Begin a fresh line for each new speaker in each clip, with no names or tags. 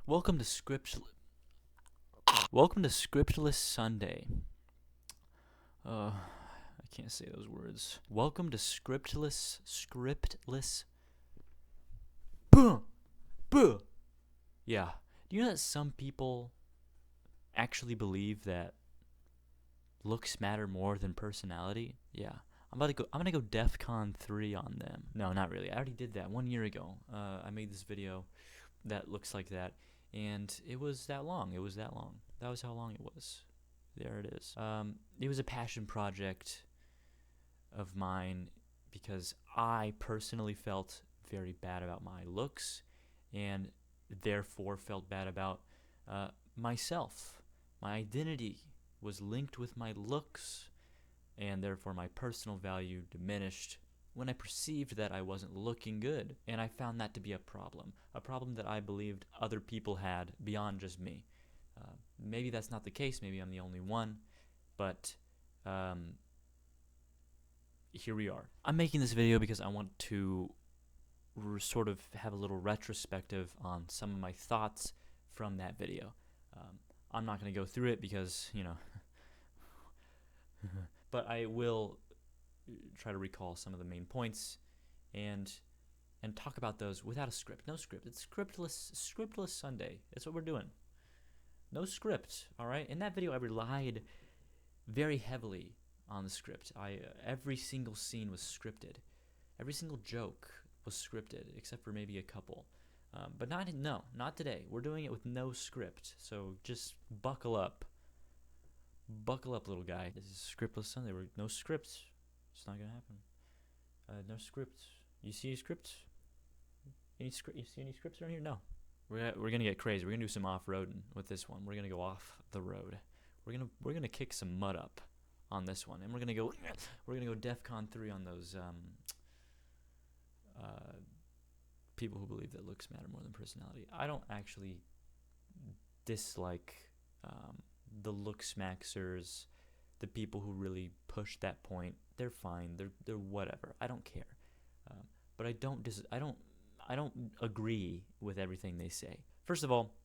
Welcome to Scriptless Sunday. I can't say those words. Welcome to Scriptless. Buh, buh. Yeah. Do you know that some people actually believe that looks matter more than personality? Yeah. I'm gonna go DEFCON 3 on them. No, not really. I already did that 1 year ago. I made this video that looks like that, and it was that long. That was how long it was. There it is. It was a passion project of mine because I personally felt very bad about my looks, and therefore felt bad about myself. My identity was linked with my looks, and therefore my personal value diminished when I perceived that I wasn't looking good. And I found that to be a problem that I believed other people had beyond just me. Maybe that's not the case, maybe I'm the only one, but here we are. I'm making this video because I want to sort of have a little retrospective on some of my thoughts from that video. I'm not going to go through it because, but I will try to recall some of the main points and talk about those without a script. No script. It's scriptless Sunday. That's what we're doing. No script, all right? In that video, I relied very heavily on the script. Every single scene was scripted. Every single joke was scripted, except for maybe a couple. But not today. We're doing it with no script. So just buckle up. Buckle up, little guy. This is scriptless Sunday. No scripts. It's not gonna happen. No scripts. You see any scripts? You see any scripts around here? No. We're gonna get crazy. We're gonna do some off-roading with this one. We're gonna go off the road. We're gonna kick some mud up on this one, and we're gonna go DEFCON 3 on those people who believe that looks matter more than personality. I don't actually dislike the look smaxers, the people who really push that point. They're fine. They're whatever. I don't care. But I don't agree with everything they say. First of all,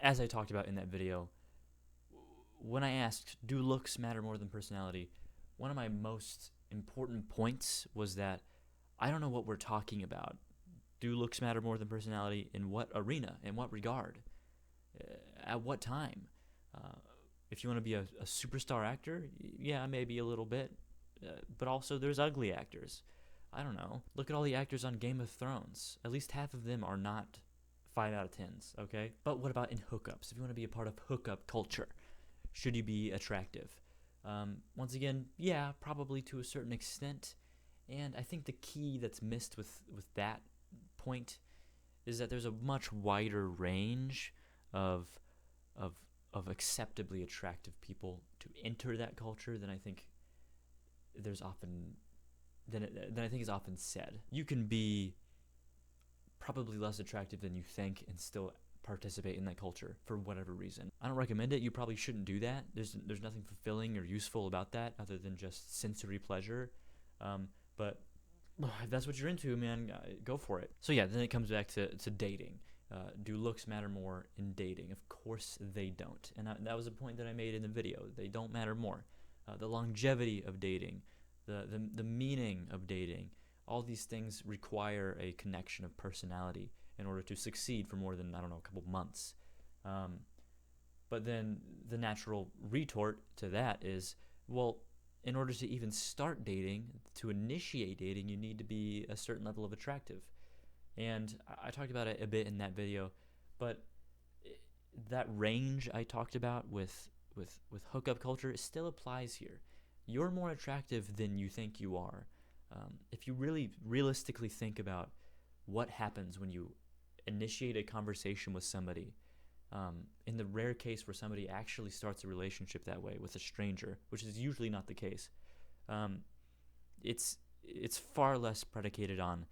as I talked about in that video, when I asked, do looks matter more than personality, one of my most important points was that I don't know what we're talking about. Do looks matter more than personality? In what arena? In what regard? At what time? If you want to be a superstar actor, yeah, maybe a little bit. But also there's ugly actors. I don't know. Look at all the actors on Game of Thrones. At least half of them are not 5 out of 10s, okay? But what about in hookups? If you want to be a part of hookup culture, should you be attractive? Once again, yeah, probably to a certain extent. And I think the key that's missed with that point is that there's a much wider range of acceptably attractive people to enter that culture than I think is often said. You can be probably less attractive than you think and still participate in that culture for whatever reason. I don't recommend it. You probably shouldn't do that. There's nothing fulfilling or useful about that other than just sensory pleasure. But if that's what you're into, man, go for it. So yeah, then it comes back to dating. Do looks matter more in dating? Of course they don't. And that was a point that I made in the video. They don't matter more. The longevity of dating, the meaning of dating, all these things require a connection of personality in order to succeed for more than, a couple months. But then the natural retort to that is, well, in order to even start dating, to initiate dating, you need to be a certain level of attractive. And I talked about it a bit in that video, but that range I talked about with hookup culture, it still applies here. You're more attractive than you think you are. If you really realistically think about what happens when you initiate a conversation with somebody, in the rare case where somebody actually starts a relationship that way with a stranger, which is usually not the case, it's far less predicated on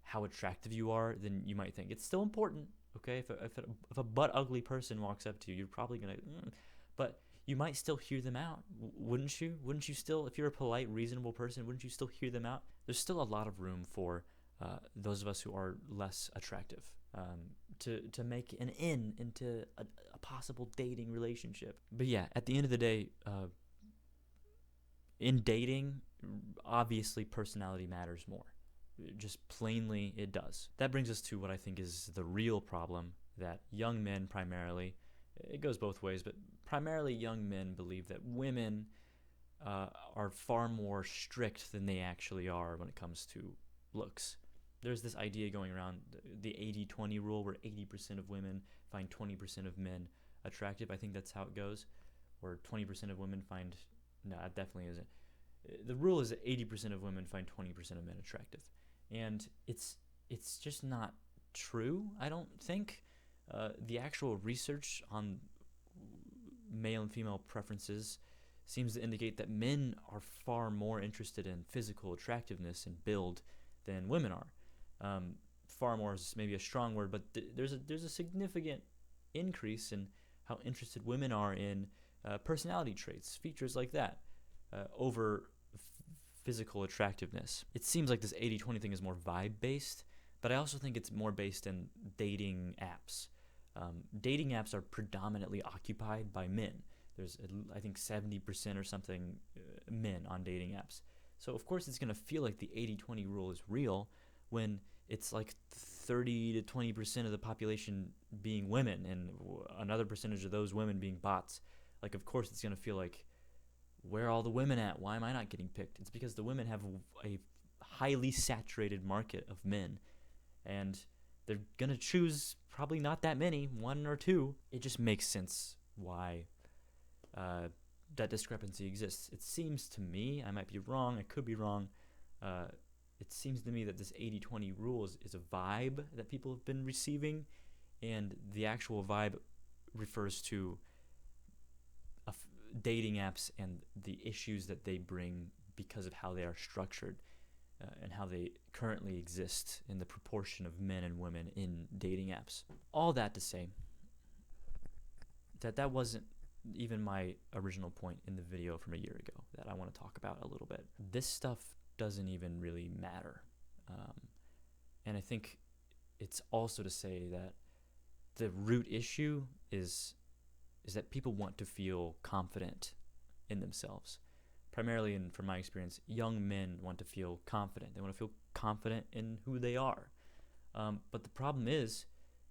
how attractive you are than you might think. It's still important, okay? If a butt ugly person walks up to you, you're probably gonna, but you might still hear them out, wouldn't you? Wouldn't you still, if you're a polite, reasonable person, wouldn't you still hear them out? There's still a lot of room for those of us who are less attractive. to make an in into a possible dating relationship. But yeah, at the end of the day, in dating, obviously personality matters more. Just plainly, it does. That brings us to what I think is the real problem that young men primarily, it goes both ways, but primarily young men believe that women are far more strict than they actually are when it comes to looks. There's this idea going around, the 80-20 rule, where 80% of women find 20% of men attractive. I think that's how it goes. Or 20% of women find... No, it definitely isn't. The rule is that 80% of women find 20% of men attractive. And it's just not true, I don't think. The actual research on male and female preferences seems to indicate that men are far more interested in physical attractiveness and build than women are. Far more is maybe a strong word, but there's a significant increase in how interested women are in personality traits, features like that, over physical attractiveness. It seems like this 80-20 thing is more vibe-based, but I also think it's more based in dating apps. Dating apps are predominantly occupied by men. There's, I think, 70% or something men on dating apps. So, of course, it's going to feel like the 80-20 rule is real when it's like 30 to 20% of the population being women and another percentage of those women being bots. Like, of course, it's going to feel like, where are all the women at? Why am I not getting picked? It's because the women have a highly saturated market of men, and they're going to choose probably not that many, one or two. It just makes sense why that discrepancy exists. It seems to me, I might be wrong, I could be wrong, it seems to me that this 80-20 rule is a vibe that people have been receiving, and the actual vibe refers to dating apps and the issues that they bring because of how they are structured and how they currently exist in the proportion of men and women in dating apps. All that to say that wasn't even my original point in the video from a year ago that I want to talk about a little bit. This stuff doesn't even really matter. And I think it's also to say that the root issue is that people want to feel confident in themselves. Primarily, from my experience, young men want to feel confident. They want to feel confident in who they are. But the problem is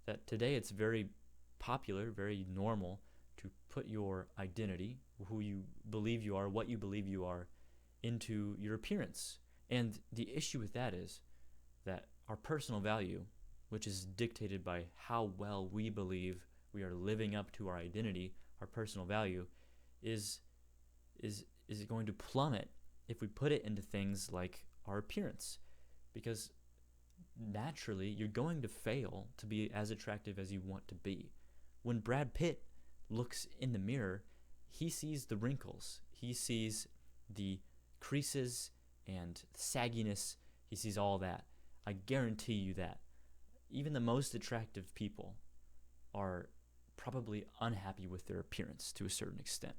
that today it's very popular, very normal to put your identity, who you believe you are, what you believe you are, into your appearance. And the issue with that is that our personal value, which is dictated by how well we believe we are living up to our identity, our personal value, is going to plummet if we put it into things like our appearance. Because naturally, you're going to fail to be as attractive as you want to be. When Brad Pitt looks in the mirror, he sees the wrinkles. He sees the creases and sagginess. He sees all that. I guarantee you that. Even the most attractive people are probably unhappy with their appearance to a certain extent.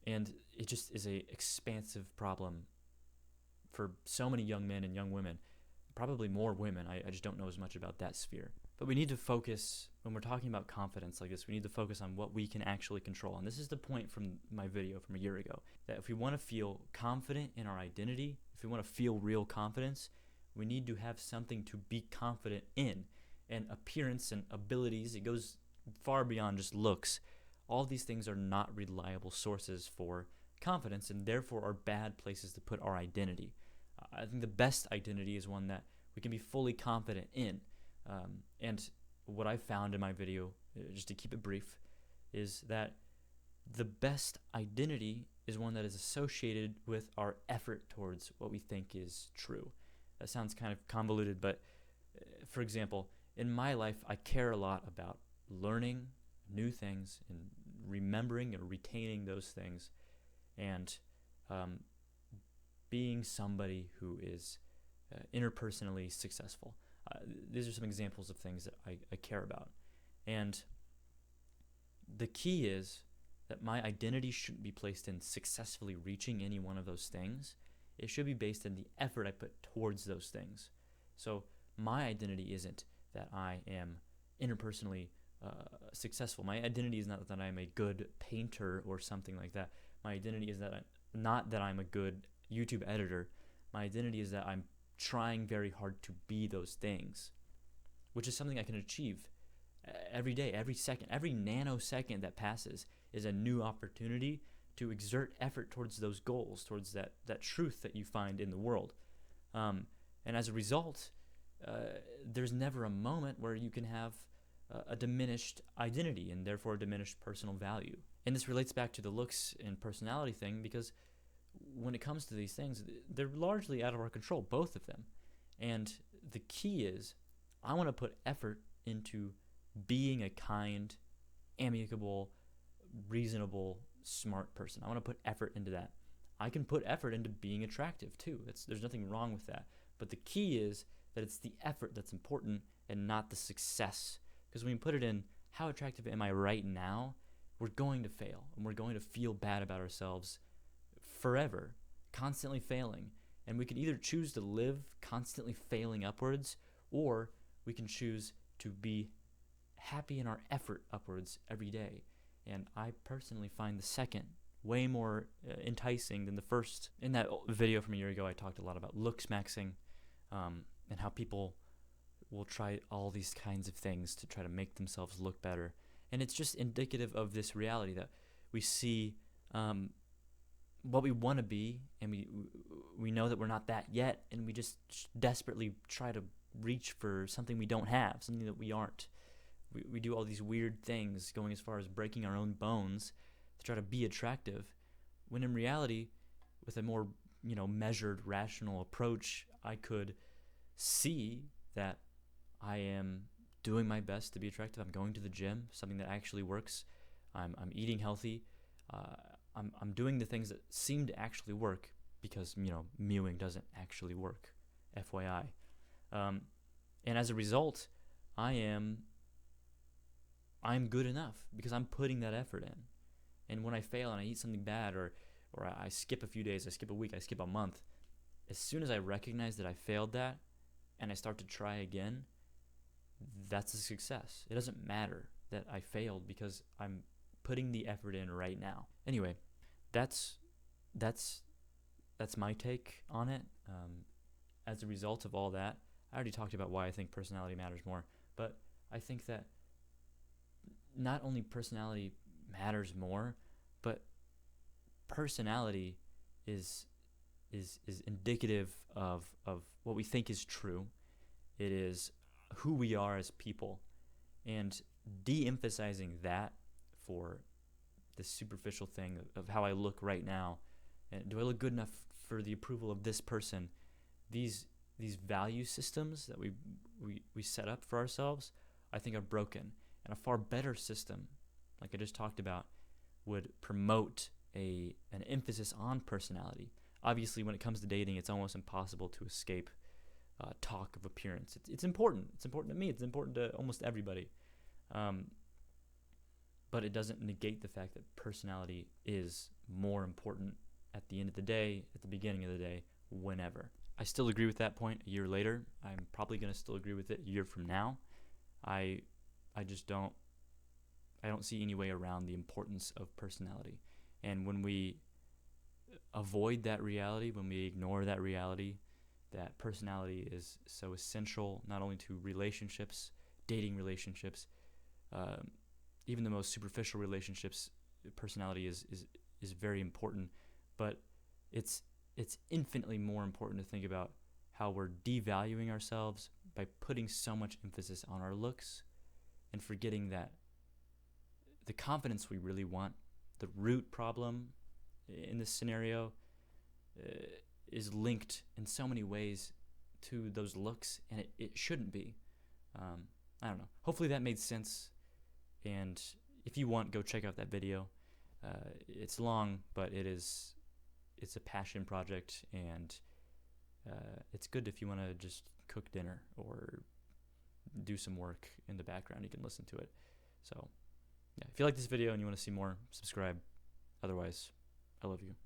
And it just is a expansive problem for so many young men and young women, probably more women. I just don't know as much about that sphere. But we need to focus, when we're talking about confidence like this, we need to focus on what we can actually control. And this is the point from my video from a year ago, that if we want to feel confident in our identity, if we want to feel real confidence, we need to have something to be confident in. And appearance and abilities, it goes far beyond just looks. All these things are not reliable sources for confidence, and therefore are bad places to put our identity. I think the best identity is one that we can be fully confident in. And what I found in my video, just to keep it brief, is that the best identity is one that is associated with our effort towards what we think is true. That sounds kind of convoluted, but for example, in my life, I care a lot about learning new things and remembering and retaining those things, and being somebody who is interpersonally successful. These are some examples of things that I care about. And the key is that my identity shouldn't be placed in successfully reaching any one of those things. It should be based in the effort I put towards those things. So my identity isn't that I am interpersonally successful. My identity is not that I'm a good painter or something like that. My identity is that not that I'm a good YouTube editor. My identity is that I'm trying very hard to be those things, which is something I can achieve every day, every second. Every nanosecond that passes is a new opportunity to exert effort towards those goals, towards that truth that you find in the world. And as a result, there's never a moment where you can have a diminished identity and therefore a diminished personal value. And this relates back to the looks and personality thing, because when it comes to these things, they're largely out of our control, both of them. And the key is, I want to put effort into being a kind, amicable, reasonable, smart person. I want to put effort into that. I can put effort into being attractive too. There's nothing wrong with that. But the key is that it's the effort that's important and not the success. Because when you put it in, how attractive am I right now, we're going to fail. And we're going to feel bad about ourselves forever, constantly failing. And we can either choose to live constantly failing upwards, or we can choose to be happy in our effort upwards every day. And I personally find the second way more enticing than the first. In that video from a year ago, I talked a lot about looks maxing, and how people will try all these kinds of things to try to make themselves look better. And it's just indicative of this reality that we see what we want to be, and we know that we're not that yet, and we just desperately try to reach for something we don't have, something that we aren't. We do all these weird things, going as far as breaking our own bones to try to be attractive, when in reality, with a more measured, rational approach, I could see that I am doing my best to be attractive. I'm going to the gym, something that actually works. I'm eating healthy. I'm doing the things that seem to actually work, because mewing doesn't actually work, FYI. And as a result, I'm good enough because I'm putting that effort in. And when I fail and I eat something bad, or I skip a few days, I skip a week, I skip a month, as soon as I recognize that I failed that and I start to try again, that's a success. It doesn't matter that I failed because I'm putting the effort in right now. Anyway, that's my take on it. As a result of all that, I already talked about why I think personality matters more, but I think that not only personality matters more, but personality is indicative of what we think is true. It is who we are as people, and de-emphasizing that for the superficial thing of how I look right now, and do I look good enough for the approval of this person, these value systems that we set up for ourselves, I think are broken. And a far better system, like I just talked about, would promote an emphasis on personality. Obviously, when it comes to dating, it's almost impossible to escape talk of appearance. It's important. It's important to me. It's important to almost everybody. But it doesn't negate the fact that personality is more important at the end of the day, at the beginning of the day, whenever. I still agree with that point a year later. I'm probably going to still agree with it a year from now. I don't see any way around the importance of personality. And when we avoid that reality, when we ignore that reality, that personality is so essential not only to relationships, dating relationships, even the most superficial relationships, personality is very important. But it's infinitely more important to think about how we're devaluing ourselves by putting so much emphasis on our looks and forgetting that the confidence we really want, the root problem in this scenario, is linked in so many ways to those looks, and it shouldn't be. I don't know. Hopefully that made sense. And if you want, go check out that video. It's long, but it's a passion project, and it's good if you want to just cook dinner or do some work in the background. You can listen to it. So, yeah, if you like this video and you want to see more, subscribe. Otherwise, I love you.